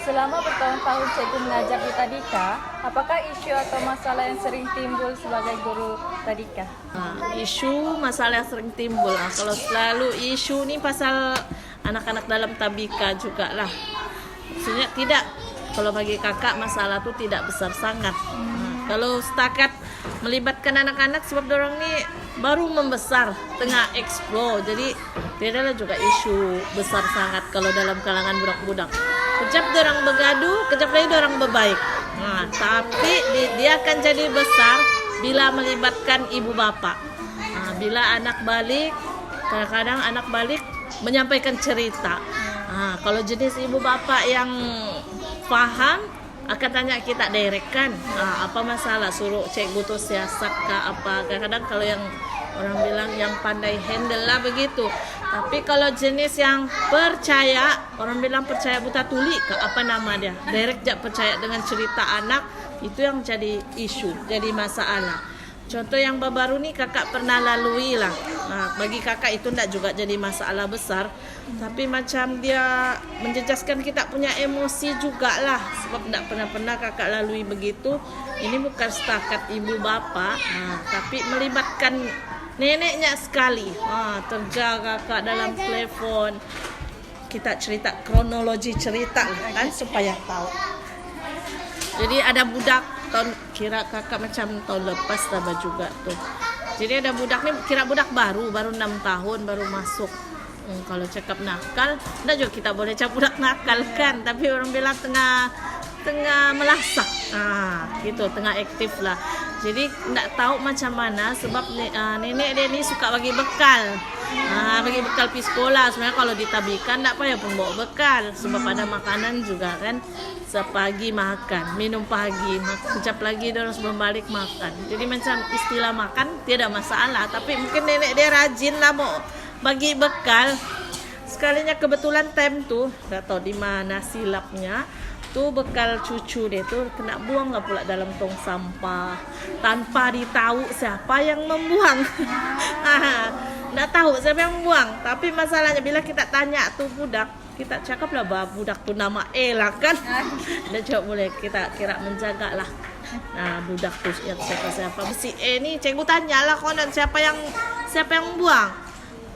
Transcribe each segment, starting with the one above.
Selama bertahun-tahun cikgu mengajar di Tadika, apakah isu atau masalah yang sering timbul sebagai guru Tadika? Isu masalah yang sering timbul. Kalau selalu isu ni pasal anak-anak dalam tabika juga lah. Maksudnya tidak. Kalau bagi kakak masalah tu tidak besar sangat. Kalau setakat melibatkan anak-anak sebab dorang ni baru membesar, tengah explore. Jadi tidak ada juga isu besar sangat kalau dalam kalangan budak-budak. Kejap dorang bergaduh, kejap lagi dorang berbaik. Tapi dia akan jadi besar bila melibatkan ibu bapa. Bila anak balik, kadang-kadang anak balik menyampaikan cerita. Kalau jenis ibu bapa yang faham akan tanya kita direct kan, apa masalah, suruh cikgu tu siasat ke apa. Kadang-kadang kalau yang orang bilang yang pandai handle lah begitu. Tapi kalau jenis yang percaya, orang bilang percaya buta tuli ke apa nama dia, direct jak percaya dengan cerita anak, itu yang jadi isu, jadi masalah. Contoh yang baru ni kakak pernah lalui lah. Bagi kakak itu tidak juga jadi masalah besar, tapi macam dia menjejaskan kita punya emosi jugalah. Sebab tidak pernah kakak lalui begitu. Ini bukan setakat ibu bapa, tapi melibatkan neneknya sekali. Terjaga kakak dalam telepon. Kita cerita kronologi cerita kan supaya tahu. Jadi ada budak tahun, kira kakak macam tahun lepas tambah juga tuh. Jadi ada budak ni, kira budak baru 6 tahun baru masuk. Kalau cakap nakal, dah juga kita boleh cakap budak nakal kan. Tapi orang bilang tengah melasak, gitu, tengah aktif lah. Jadi tak tahu macam mana sebab nenek dia ni suka bagi bekal. Bagi bekal pergi sekolah. Sebenarnya kalau ditabikan tak payah pun bawa bekal sebab ada makanan juga kan. Sepagi makan, minum pagi, kejap lagi dia harus balik makan. Jadi macam istilah makan tiada masalah, tapi mungkin nenek dia rajin lah mau bagi bekal. Sekalinya kebetulan time tu, tak tahu di mana silapnya, tu bekal cucu dia tu kena buang lah pula dalam tong sampah tanpa ditahu siapa yang membuang. Tak tahu siapa yang membuang, tapi masalahnya bila kita tanya tu budak, kita cakap lah bah budak tu nama lah kan. Dia cakap boleh kita kira menjaga lah. Budak tu yang siapa si ni cikgu tanya lah konon siapa yang buang,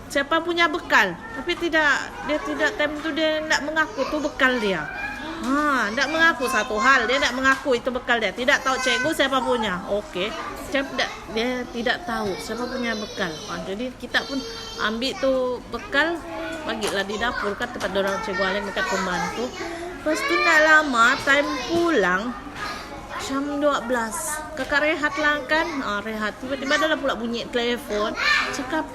siapa punya bekal. Tapi dia tidak time tu dia tak mengaku tu bekal dia. Tak mengaku satu hal, dia tak mengaku itu bekal dia. Tidak tahu cikgu siapa punya. Okey. Dia tidak tahu siapa punya bekal. Jadi kita pun ambil tu bekal, bagilah di dapur kan tempat dorang cikgu Alin dekat pembantu. Lepas tu tak lama time pulang jam 12. Kakak rehat lah kan. Rehat. Tiba-tiba ada pula bunyi telefon. Cakap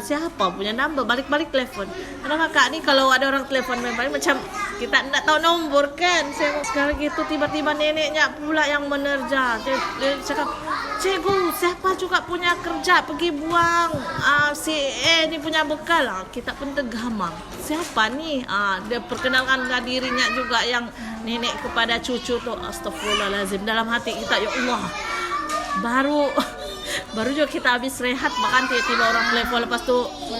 siapa punya number, balik-balik telefon. Karena kakak ni kalau ada orang telefon memang macam kita tak tahu nombor kan. Sekarang gitu tiba-tiba neneknya pula yang menerja. Dia cakap, cikgu siapa juga punya kerja pergi buang si ni punya bekal. Kita pun tergamang. Siapa ni? Dia perkenalkan dirinya juga yang nenek kepada cucu tu. Astagfirullahalazim. Dalam hati kita, ya Allah. Baru juga kita habis rehat, makan tiba-tiba orang telepon. Lepas tu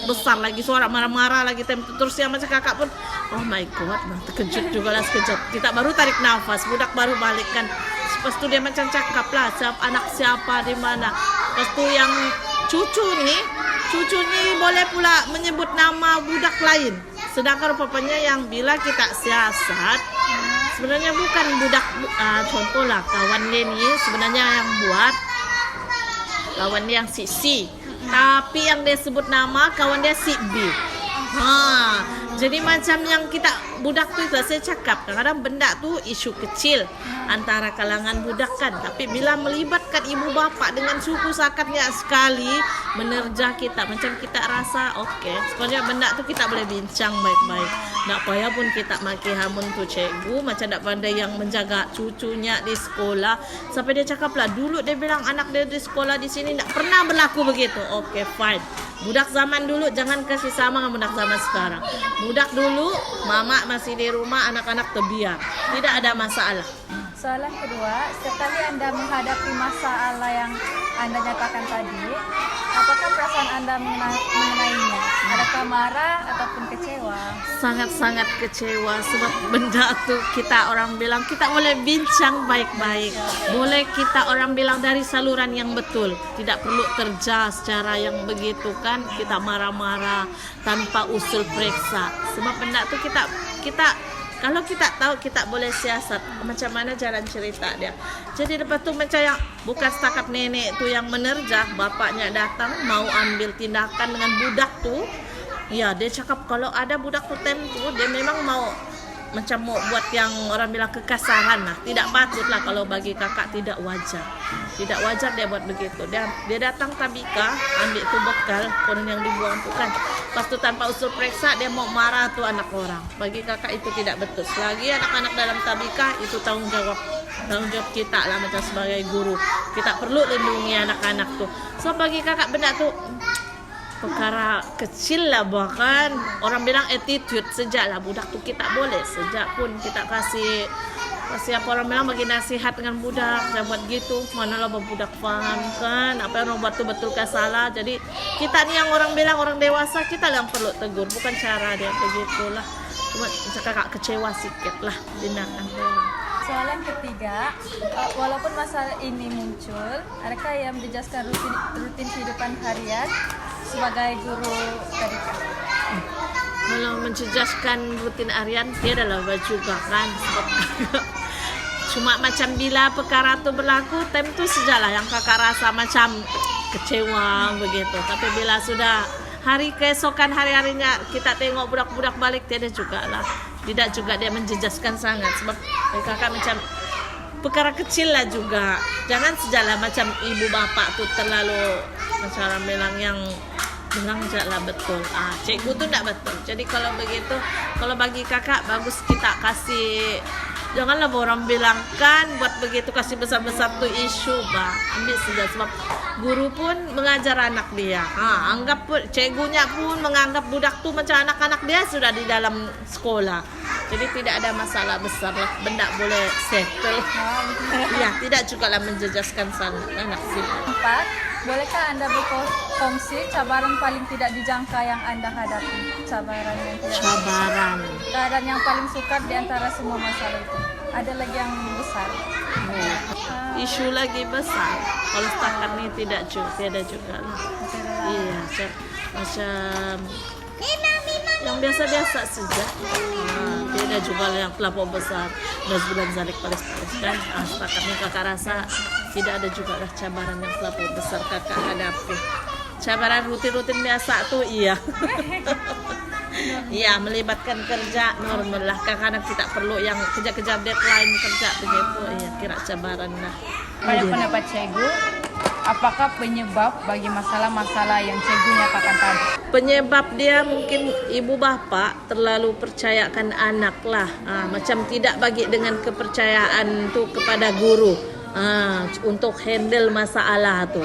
besar lagi suara, marah-marah lagi. Terus yang macam kakak pun, oh my god, terkejut juga lah sekejap. Kita baru tarik nafas, budak baru balik kan. Lepas tu dia macam cakap lah anak siapa di mana. Lepas tu yang cucu ni boleh pula menyebut nama budak lain. Sedangkan rupanya yang bila kita siasat sebenarnya bukan budak. Contohlah kawan dia ni sebenarnya yang buat, kawan dia yang si C, tapi yang dia sebut nama kawan dia si B. Jadi macam yang kita budak tu saya cakap, kadang-kadang benda tu isu kecil antara kalangan budak kan, tapi bila melibatkan ibu bapa dengan suku sakatnya sekali menerja kita, macam kita rasa okey, sebenarnya benda tu kita boleh bincang baik-baik. Tak payah pun kita maki hamun tu cikgu macam tak pandai yang menjaga cucunya di sekolah. Sampai dia cakap lah, dulu dia bilang anak dia di sekolah di sini tak pernah berlaku begitu. Okey, fine. Budak zaman dulu jangan kasih sama dengan budak zaman sekarang. Budak dulu mama masih di rumah, anak-anak terbiar, tidak ada masalah. Soalan kedua, sekali Anda menghadapi masalah yang Anda nyatakan tadi, apakah perasaan Anda mengenainya? Adakah marah ataupun kecewa? Sangat-sangat kecewa sebab benda tuh kita orang bilang kita boleh bincang baik-baik, boleh kita orang bilang dari saluran yang betul, tidak perlu kerja secara yang begitu kan, kita marah-marah tanpa usul periksa. Sebab benda tuh kita kalau kita tahu kita boleh siasat macam mana jalan cerita dia. Jadi lepas tu macam yang bukan setakat nenek tu yang menerjah, bapaknya datang mau ambil tindakan dengan budak tu. Ya, dia cakap kalau ada budak tu tempo, dia memang mau macam mau buat yang orang bilang kekasaran lah. Tidak patut lah, kalau bagi kakak tidak wajar. Tidak wajar dia buat begitu. Dia datang tabika, ambil tu bekal, konon yang dibuang tu kan. Pas tu tanpa usul periksa dia mau marah tu anak orang. Bagi kakak itu tidak betul. Selagi anak-anak dalam tabika itu tanggung jawab kita lah macam sebagai guru. Kita perlu lindungi anak-anak tu. So bagi kakak benda tu perkara kecil lah, bahkan orang bilang attitude sejak lah budak tu kita boleh sejak pun kita kasih apa orang bilang bagi nasihat dengan budak jangan buat gitu, mana lah budak faham kan apa yang orang buat tu betul ke salah. Jadi kita ni yang orang bilang orang dewasa kita yang perlu tegur, bukan cara dia begitulah. Cuma kakak kecewa sikit lah tindakan dia. Soalan ketiga, walaupun masalah ini muncul, adakah yang menjelaskan rutin kehidupan harian sebagai guru tadika? Kalau mencejaskan rutin harian dia adalah juga kan. Cuma macam bila perkara tu berlaku, time tu sajalah yang kakak rasa macam kecewa begitu. Tapi bila sudah hari keesokan hari-harinya kita tengok budak-budak balik, tidak juga lah. Tidak juga dia menjejaskan sangat. Sebab kakak macam perkara kecil lah juga. Jangan sejalan macam ibu bapak tu terlalu macam orang bilang yang bilang lah betul. Cikgu tu tak betul. Jadi kalau begitu, kalau bagi kakak bagus kita kasih, janganlah orang bilang kan buat begitu kasih besar-besar tu isu bah. Ambil saja sebab guru pun mengajar anak dia. Anggap pun cikgunya pun menganggap budak tu macam anak-anak dia sudah di dalam sekolah. Jadi tidak ada masalah besar lah, benda boleh settle. Ya, tidak juga lah menjejaskan sangat anak sih. 4. Bolehkah Anda berkongsi cabaran paling tidak dijangka yang Anda hadapi? Cabaran yang tidak keadaan yang paling sukar di antara semua masalah itu. Ada lagi yang besar? Isu lagi besar. Kalau setakat ini tidak juga lah. Iya, macam yang biasa-biasa saja. Tidak juga lah yang terlalu besar. Dan sebulan zalik palis-palis kan. Setakat ini kakak rasa tidak ada juga lah cabaran yang terlalu besar kakak hadapi. Cabaran rutin-rutin biasa tuh iya. Iya, melibatkan kerja normal lah. Kadang-kadang kita perlu yang kejar-kejar deadline kerja begitu. Iya, kira cabaran lah. Pada pendapat cikgu, apakah penyebab bagi masalah-masalah yang cikgu nyatakan tadi? Penyebab dia mungkin ibu bapak terlalu percayakan anak lah. Macam tidak bagi dengan kepercayaan tu kepada guru. Untuk handle masalah tu.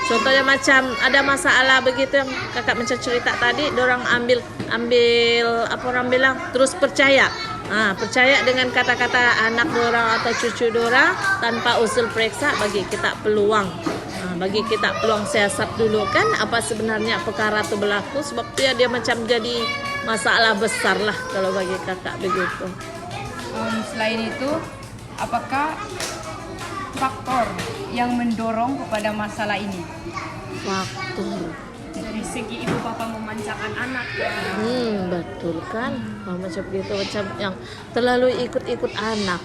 Contohnya macam ada masalah begitu yang kakak macam cerita tadi, dorang ambil apa orang bilang terus percaya. Percaya dengan kata-kata anak dorang atau cucu dorang tanpa usul periksa. Bagi kita peluang. Bagi kita peluang siasat dulu kan apa sebenarnya perkara tu berlaku, sebab dia macam jadi masalah besar lah kalau bagi kakak begitu. Selain itu, apakah faktor yang mendorong kepada masalah ini? Faktor Dari segi ibu bapak memanjakan anak betul kan. Macam gitu, macam yang terlalu ikut-ikut anak.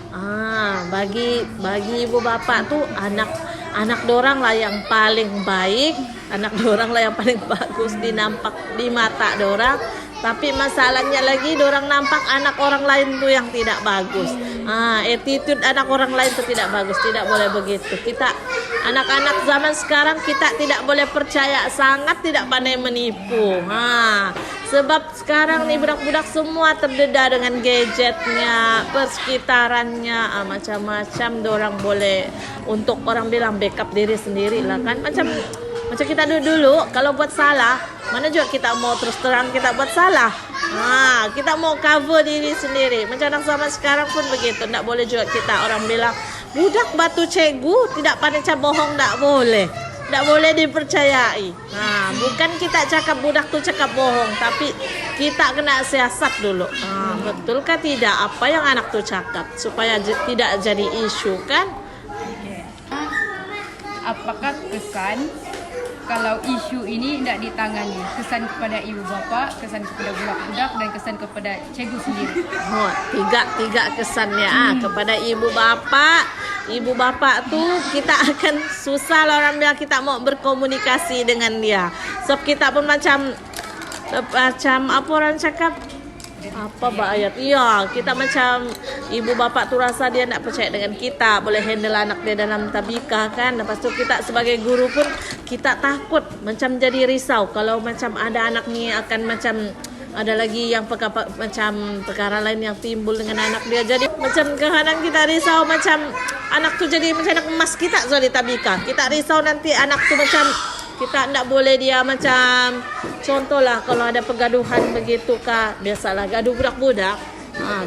Bagi ibu bapak tuh anak dorang lah yang paling baik, anak dorang lah yang paling bagus dinampak di mata dorang. Tapi masalahnya lagi dorang nampak anak orang lain tuh yang tidak bagus. Attitude anak orang lain tuh tidak bagus, tidak boleh begitu. Kita anak-anak zaman sekarang kita tidak boleh percaya, sangat tidak pandai menipu. Sebab sekarang nih budak-budak semua terdedah dengan gadgetnya, persekitarannya, macam-macam dorang boleh untuk orang bilang backup diri sendiri lah kan. Macam kita dulu kalau buat salah, mana juga kita mau terus terang kita buat salah. Kita mau cover diri sendiri. Macam anak zaman sekarang pun begitu. Tak boleh juga kita orang bilang budak batu cikgu tidak pandai bohong, tak boleh. tidak boleh dipercayai. Nah, bukan kita cakap budak tuh cakap bohong, tapi kita kena siasat dulu. Betulkah tidak apa yang anak tuh cakap supaya tidak jadi isu kan? Apakah kesan kalau isu ini tidak ditangani? Kesan kepada ibu bapa, kesan kepada budak-budak, dan kesan kepada cikgu sendiri. Oh, tiga kesannya kepada ibu bapak. Ibu bapak tuh kita akan susah lah orang bilang kita mau berkomunikasi dengan dia. Sebab kita pun macam apa orang cakap? Apa ayat? Iya, kita macam ibu bapak tuh rasa dia nak percaya dengan kita, boleh handle anak dia dalam tabika kan. Lepas tu kita sebagai guru pun kita takut, macam jadi risau kalau macam ada anak ni akan macam ada lagi yang macam perkara lain yang timbul dengan anak dia. Jadi macam kadang kita risau macam anak tu jadi macam anak emas kita soal di tabika. Kita risau nanti anak tu macam kita tidak boleh dia macam contohlah kalau ada pergaduhan begitu kah, biasalah gaduh budak-budak.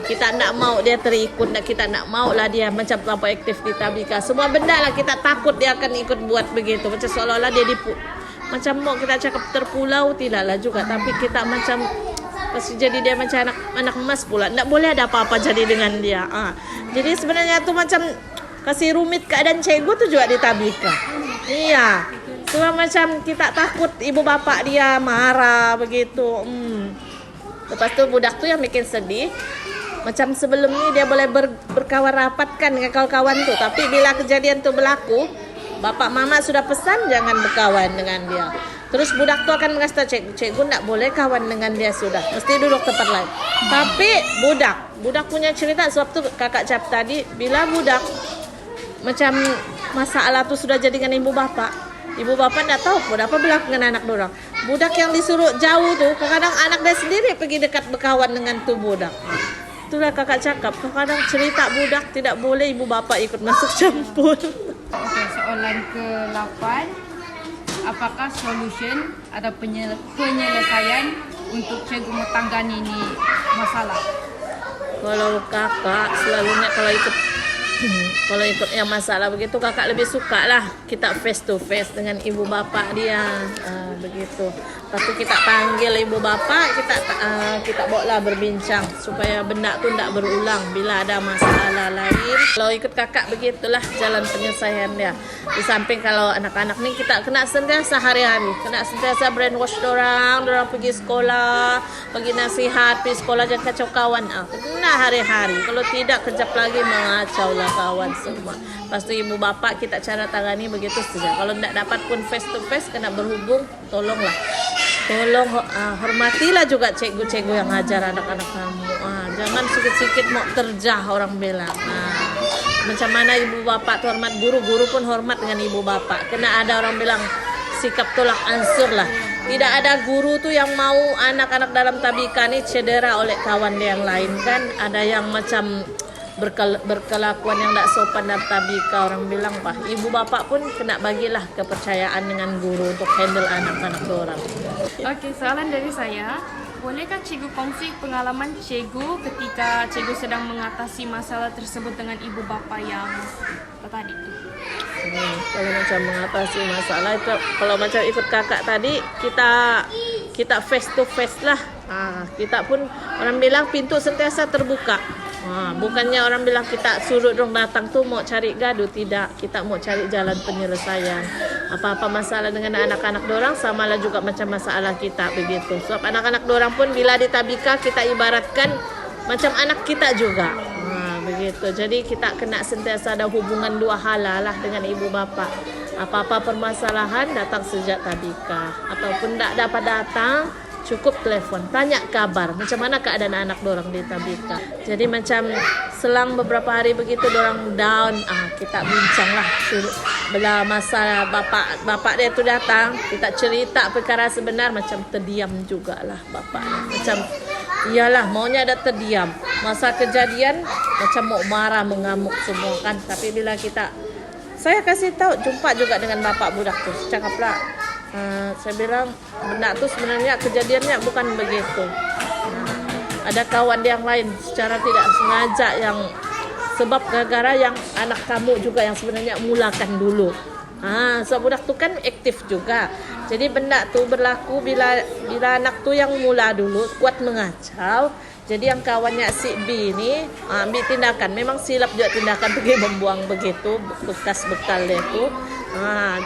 Kita tidak mau dia terikut, kita tidak mau lah dia macam terlalu aktif di tabika. Semua benda lah kita takut dia akan ikut buat begitu. Macam seolah-olah dia macam mau kita cakap terpulau, tidaklah juga. Tapi kita macam pasti jadi dia macam anak emas pula. Tidak boleh ada apa-apa jadi dengan dia. Jadi sebenarnya tu macam kasih rumit keadaan cikgu tu juga di tabika. Iya. Cuma macam kita takut ibu bapak dia marah begitu. Lepas tu budak tu yang bikin sedih. Macam sebelum ni dia boleh berkawan rapat kan dengan kawan-kawan tu. Tapi bila kejadian tu berlaku, bapak mama sudah pesan jangan berkawan dengan dia. Terus budak tu akan mengatakan cikgu tak boleh kawan dengan dia sudah. Mesti duduk tempat lain. Tapi budak punya cerita sebab tu kakak cap tadi bila budak macam masalah tu sudah jadi dengan ibu bapak. Ibu bapak tidak tahu pun apa berlaku dengan anak dorang. Budak yang disuruh jauh tu, kadang-kadang anak dia sendiri pergi dekat berkawan dengan tu budak. Itulah kakak cakap, kadang-kadang cerita budak tidak boleh ibu bapak ikut masuk campur. Okey, soalan ke-8. Apakah solution atau penyelesaian untuk cikgu menangani ini masalah? Kalau kakak selalunya kalau ikut yang masalah begitu kakak lebih suka lah kita face to face dengan ibu bapak dia begitu. Lepas tu kita panggil ibu bapak, kita bawa lah berbincang supaya benda tu tidak berulang bila ada masalah lain. Kalau ikut kakak begitulah jalan penyelesaian dia. Di samping kalau anak-anak ni kita kena sentiasa hari-hari, kena sentiasa brainwash dorang pergi sekolah, bagi nasihat, pergi sekolah jangan kacau kawan. Kena hari-hari. Kalau tidak kejap lagi mengacau lah kawan semua. Lepas tu ibu bapak kita cara tangani begitu saja. Kalau tidak dapat pun face to face kena berhubung, tolonglah. Tolong hormatilah juga cikgu-cikgu yang ngajar anak-anak kamu. Jangan sikit-sikit mau terjah orang bilang. Macam mana ibu bapak tu hormat guru, guru pun hormat dengan ibu bapak. Kena ada orang bilang sikap tolak ansur lah. Tidak ada guru tu yang mau anak-anak dalam tabika ni cedera oleh kawan dia yang lain kan. Ada yang macam berkelakuan yang tak sopan dan tabika orang bilang bah. Ibu bapak pun kena bagilah kepercayaan dengan guru untuk handle anak-anak orang. Okey, soalan dari saya. Bolehkah cikgu kongsi pengalaman cikgu ketika cikgu sedang mengatasi masalah tersebut dengan ibu bapa yang tadi itu? Kalau macam mengatasi masalah itu, kalau macam ikut kakak tadi, kita face to face lah. Kita pun orang bilang pintu sentiasa terbuka. Bukannya orang bilang kita suruh dong datang tu mau cari gaduh, tidak. Kita mau cari jalan penyelesaian. Apa-apa masalah dengan anak-anak dorang samalah juga macam masalah kita begitu. Sebab anak-anak dorang pun bila di tabika kita ibaratkan macam anak kita juga. Begitu. Jadi kita kena sentiasa ada hubungan dua hala lah dengan ibu bapa. Apa-apa permasalahan datang sejak tabika ataupun tak dapat datang, cukup telefon, tanya kabar macam mana keadaan anak dorang di tabika. Jadi macam selang beberapa hari begitu dorang down, kita bincang lah bila masa bapak dia tu datang, kita cerita perkara sebenar, macam terdiam jugalah bapaknya. Macam iyalah maunya ada terdiam. Masa kejadian macam mau marah, mengamuk semua kan. Tapi bila saya kasih tahu, jumpa juga dengan bapak budak tu, cakaplah, saya bilang benda tu sebenarnya kejadiannya bukan begitu. Ada kawan yang lain secara tidak sengaja yang sebab gara-gara yang anak kamu juga yang sebenarnya mulakan dulu. Sebab budak tu kan aktif juga. Jadi benda tu berlaku bila anak tu yang mula dulu kuat mengacau. Jadi yang kawannya si B ni ambil tindakan. Memang silap juga tindakan pergi membuang begitu bekas bekal dia tu.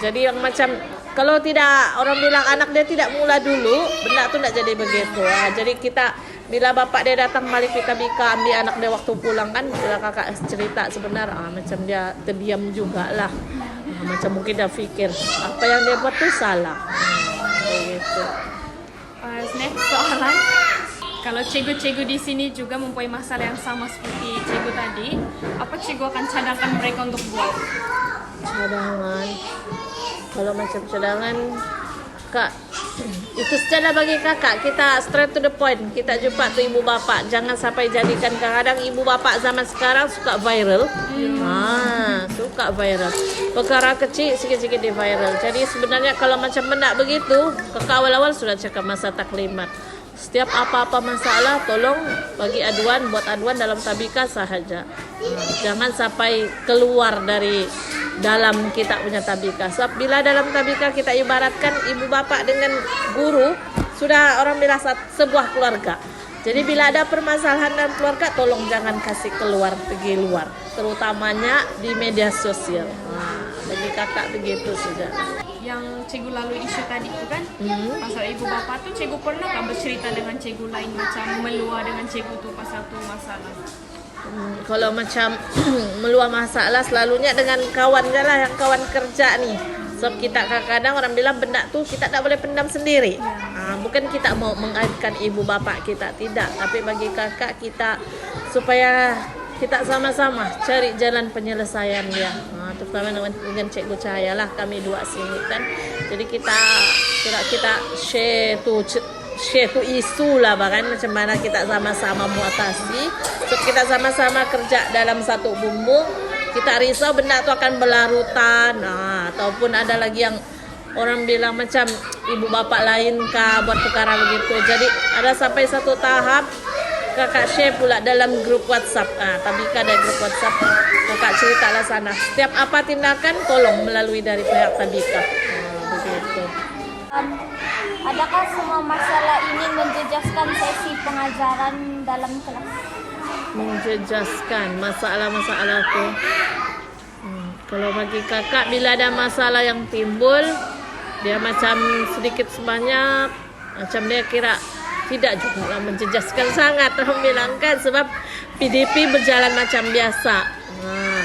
Jadi yang macam kalau tidak orang bilang anak dia tidak mula dulu, benda tu tak jadi begitu. Jadi kita bila bapak dia datang balik kita bika ambil anak dia waktu pulang kan, bila kakak cerita sebenar macam dia terdiam jugalah. Macam mungkin dia fikir apa yang dia buat tu salah. Begitu. Next soalan. Kalau cikgu-cikgu di sini juga mempunyai masalah yang sama seperti cikgu tadi, apa cikgu akan cadangkan mereka untuk buat? Cadangan. Kalau macam cadangan, Kak, itu saja bagi kakak. Kita straight to the point. Kita jumpa tu ibu bapak. Jangan sampai jadikan kadang-kadang ibu bapak zaman sekarang suka viral. Suka viral. Perkara kecil sikit-sikit di viral. Jadi sebenarnya kalau macam benda begitu, kakak awal-awal sudah cakap masa taklimat. Setiap apa-apa masalah tolong bagi aduan, buat aduan dalam tabika sahaja. Jangan sampai keluar dari dalam kita punya tabika. Sebab bila dalam tabika kita ibaratkan ibu bapak dengan guru sudah orang bilang sebuah keluarga. Jadi bila ada permasalahan dalam keluarga tolong jangan kasih keluar pergi luar, terutamanya di media sosial. Bagi kakak begitu sudah. Yang cikgu lalu isu tadi itu kan pasal ibu bapak tu, cikgu pernah kan bercerita dengan cikgu lain macam meluah dengan cikgu tu pasal tu masalah? Kalau macam meluah masalah selalunya dengan kawan je lah, yang kawan kerja ni. Sebab kita kadang-kadang orang bilang benda tu kita tak boleh pendam sendiri. Bukan kita mau mengaitkan ibu bapak kita, tidak. Tapi bagi kakak kita supaya kita sama-sama cari jalan penyelesaian dia. Terutama dengan Cikgu Cahaya lah, kami dua sini kan. Jadi kita share tu isu lah, bahkan macam mana kita sama-sama mengatasi. So, kita sama-sama kerja dalam satu bumbung. Kita risau benda tu akan berlarutan. Ataupun ada lagi yang orang bilang macam ibu bapak lain kah buat perkara begitu. Jadi ada sampai satu tahap kakak share pula dalam grup WhatsApp. Tabika ada grup WhatsApp. Kakak ceritalah sana. Setiap apa tindakan tolong melalui dari pihak Tabika. Begitu. Adakah semua masalah ini menjejaskan sesi pengajaran dalam kelas? Menjejaskan masalah-masalah tu. Kalau bagi kakak bila ada masalah yang timbul, dia macam sedikit sebanyak macam dia kira tidak juga lah menjejaskan sangat orang bilang kan, sebab PDP berjalan macam biasa.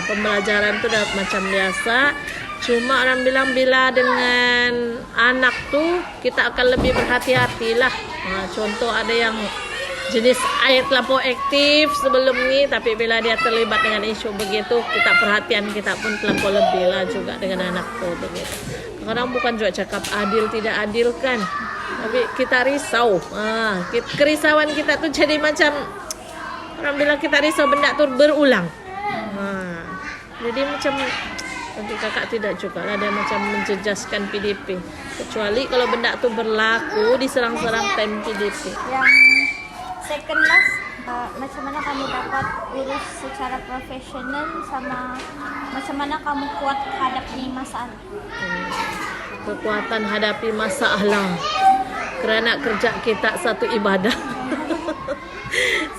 Pembelajaran tu dah macam biasa. Cuma orang bilang bila dengan anak tu kita akan lebih berhati-hatilah. Contoh ada yang jenis ayat terlampau aktif sebelum ni, tapi bila dia terlibat dengan isu begitu, kita perhatian kita pun terlampau lebih lah juga dengan anak tu begitu. Kadang bukan juga cakap adil tidak adil kan, tapi kita risau. Kerisauan kita tu jadi macam orang bilang kita risau benda tu berulang. Jadi macam bagi kakak tidak juga lah dia macam menjejaskan PDP, kecuali kalau benda tu berlaku di serang-serang time PDP. Yang second last, macam mana kamu dapat urus secara profesional sama macam mana kamu kuat hadapi masalah? Kekuatan hadapi masalah kerana kerja kita satu ibadah.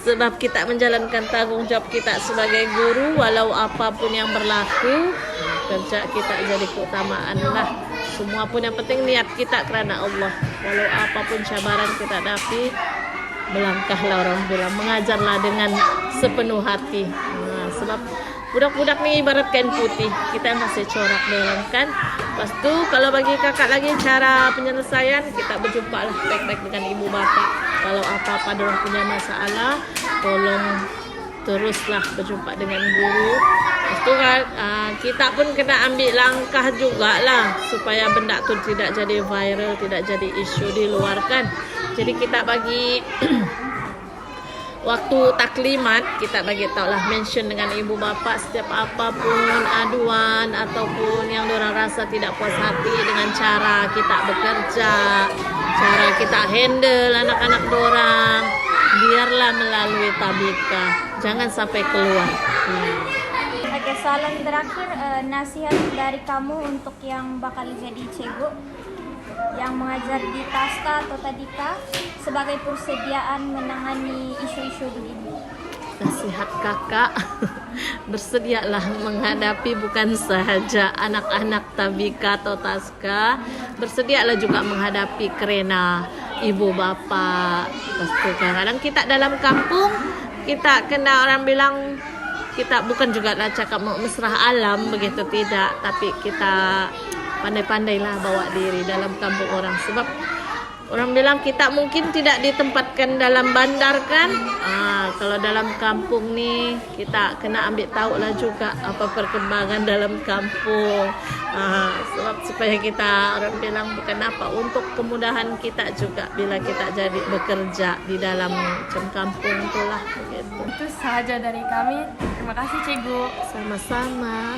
Sebab kita menjalankan tanggungjawab kita sebagai guru, walau apapun yang berlaku, kerja kita jadi keutamaan lah. Semua pun yang penting niat kita kerana Allah. Walau apapun cabaran kita hadapi, melangkahlah orang bilang, mengajarlah dengan sepenuh hati. Sebab budak-budak ni ibarat kain putih, kita masih corak dalam kan. Lepas tu kalau bagi kakak lagi cara penyelesaian, kita berjumpa lah baik-baik dengan ibu bapa. Kalau apa-apa dorang punya masalah, tolong teruslah berjumpa dengan guru. Lepas tu kan kita pun kena ambil langkah jugalah supaya benda tu tidak jadi viral, tidak jadi isu di luar kan. Jadi kita bagi waktu taklimat, kita bagi tahu lah, mention dengan ibu bapa setiap apapun aduan ataupun yang dorang rasa tidak puas hati dengan cara kita bekerja, cara kita handle anak-anak dorang, biarlah melalui tabika, jangan sampai keluar. Oke, Salam terakhir, nasihat dari kamu untuk yang bakal jadi cikgu yang mengajar di TASTA atau Tadika sebagai persediaan menangani isu-isu begini. Nasihat kakak, bersedialah menghadapi bukan sahaja anak-anak Tabika atau Taska, bersedialah juga menghadapi kerana ibu bapa. Pasti kadang kita dalam kampung, kita kena orang bilang kita bukan juga lah cakap mesra alam begitu, tidak, tapi kita pandai-pandailah bawa diri dalam kampung orang, sebab orang bilang kita mungkin tidak ditempatkan dalam bandar kan. Kalau dalam kampung nih kita kena ambil tahu lah juga apa perkembangan dalam kampung. Sebab supaya kita, orang bilang bukan apa, untuk kemudahan kita juga bila kita jadi bekerja di dalam macam kampung itulah begitu. Itu sahaja dari kami. Terima kasih, Cikgu. Sama-sama.